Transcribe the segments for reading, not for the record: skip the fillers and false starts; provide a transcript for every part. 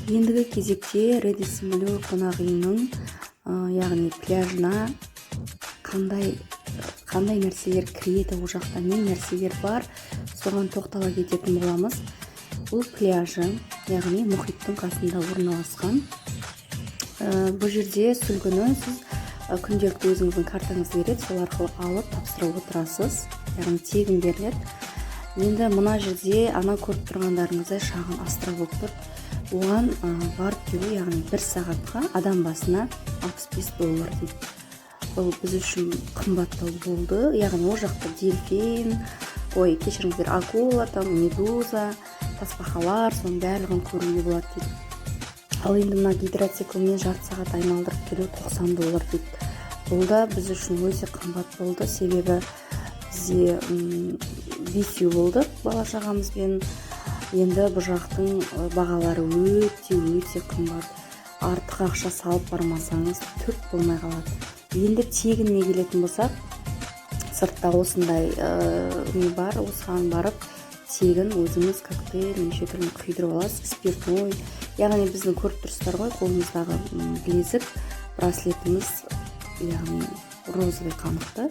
Ендігі кезекте Редисон Блю қонақ үйінің яғни пляжына қандай нәрселер кіреді, ол жақта не нәрселер бар, соған тоқтала кететін боламыз. Бұл пляжы, яғни мұхиттың қасында орналасқан. Бұл жерде сүлгіні сіз күнделікті өзіңіздің картаңызды береді, сол арқылы алып тапсырып отырасыз, яғни тегін беріледі. Енді мына жерде ана көріп тұрғандарыңыздай шағын островок тұр. Оған барып келу, яғни 1 сағатқа адам басына $65 дейді. Бұл біз үшін қымбаттау болды, яғни ол жақта дельфин, кешіріңіздер, акула, медуза, тасбақалар, соның барлығын көруге болады дейді. Ал енді мына гидроциклмен жарты сағат айналдырып келу $90 дейді. Бұл да біз үшін өте қымбат болды, себебі бізде 5 болдық бала шағамызбен. Енді бұл жақтың бағалары өте қымбат. Артық ақша салып бармасаңыз түк болмай қалады. Енді тегінне келетін болсақ, сыртта осындай не бар, осыған барып тегін өзіңіз коктейль неше түрлі құйдырып аласыз, спиртной. Яғни біздің көріп тұрсыздар ғой, қолымыздағы білезік, браслетіміз, яғни розовый қанықты.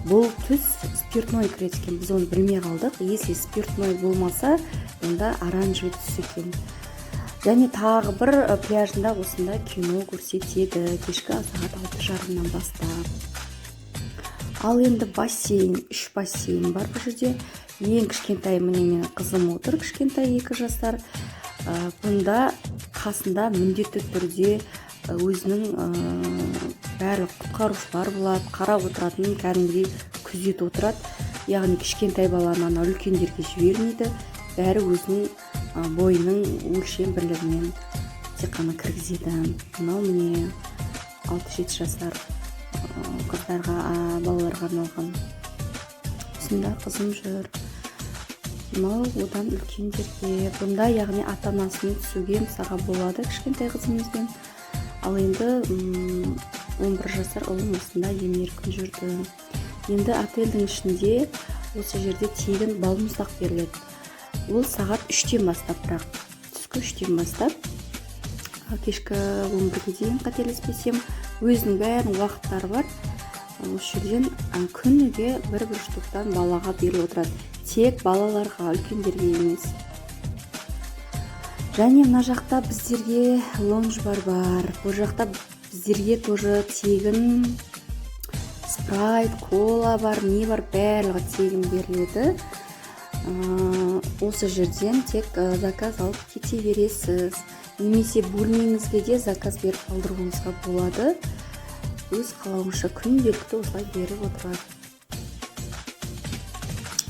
Бұл түс спиртной кіреді екен, біз оны білмей қалдық. Если спиртной болмаса, онда оранжевый түс екен. Және тағы бір пляжында осында кино көрсетеді, кешкі сағат 6:30-нан бастап. Ал енді бассейн, 3 бассейн бар бұл жерде. Ең кішкентай менің қызым отыр, кішкентай 2 жасар. Бұнда қасында міндетті түрде өзінің барлық құтқарушылар болады, қарап отыратын, кәдімгідей күзет отырады. Яғни кішкентай баланы үлкендерге жібермейді, бәрі өзінің бойының өлшем бірлігімен тек қана кіргізеді. Мынау міне 6-7 жасар қыздарға, балаларға арналған. Осында қызым жүр. Мынау одан үлкендерге. Бұнда яғни ата-анасымен түсуге мысалға болады кішкентай қызымызбен. Ал енді 11 жасар ұлым осында емін-еркін жүрді. Енді отельдің ішінде осы жерде тегін балмұздақ беріледі. Ол сағат 3-тен бастап, бірақ түскі 3-тен бастап, кешкі 11-ге дейін қателеспесем, өзінің бәрінің уақыттары бар. Осы жерден күніге 1 штуктан балаға беріліп отырады. Тек балаларға, үлкендерге емес. Және мына жақта біздерге лонж-бар бар. Бұл жақта біздерге тоже тегін спрайт, кола бар, не бар, барлығы тегін беріледі. Осы жерден тек заказ алып кете бересіз. Немесе бөлмеңізге де заказ беріп алдыруыңызға болады. Өз қалауыңызша күнделікті осылай беріп отырады.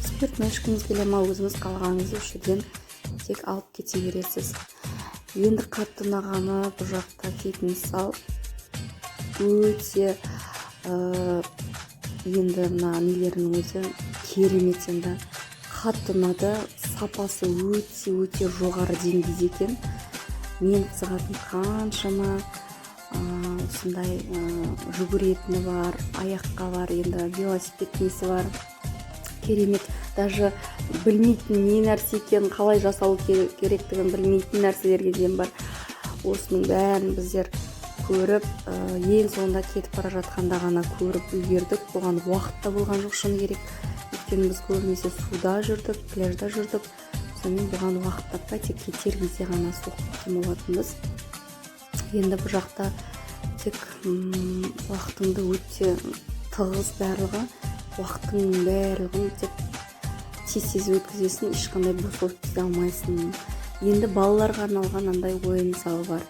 Спиртной ішкіңіз келе ма, өзіңіз қалағаныңызды осы жерден тек алып кете бересіз. Енді қатты ұнағаны бұл жақта кететін сал өте енді мына нелерінің өзі керемет. Енді қатты ұнады, сапасы өте жоғары деңгейде екен. Мен қызығатын қаншама осындай жүгіретіні бар, аяққа бар, енді велосипед несі бар. Керемет. Даже білмейтін не нәрсе екен, қалай жасалу керектігін білмейтін нәрселерге дейін бар. Осының бәрін біздер көріп, ең соңында кетіп бара жатқанда ғана көріп үлгердік. Бұған уақытта болған жоқ, шыны керек. Өйткені біз көбінесе суда жүрдік, пляжда жүрдік. Сонымен бұған уақыт таппай, тек кетер кезде ғана соғып кеткен болатынбыз. Енді бұл жақта тек уақытыңды өте тығыз барлығы, уақыттың барлығын тек тез өткізесің, ешқандай бос өткізе алмайсың. Енді балаларға арналған андай ойын залы бар.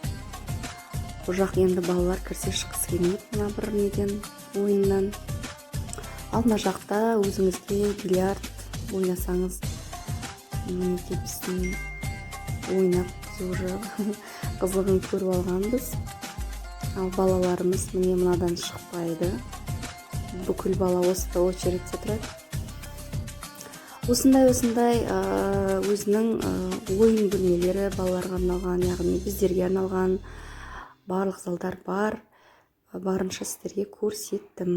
Бұл жақ енді балалар кірсе шыққысы келмейді мына бір неден, ойыннан. Ал мына жақта өзіңізге бильярд ойнасаңыз, мінекей біздің ойнап біз уже қызығын көріп алғанбыз. Ал балаларымыз міне мынадан шықпайды. Бүкіл бала осында очередте тұрады. Осындай өзінің ойын бөлмелері балаларға арналған, яғни біздерге арналған барлық залдар бар. Барынша сіздерге көрсеттім.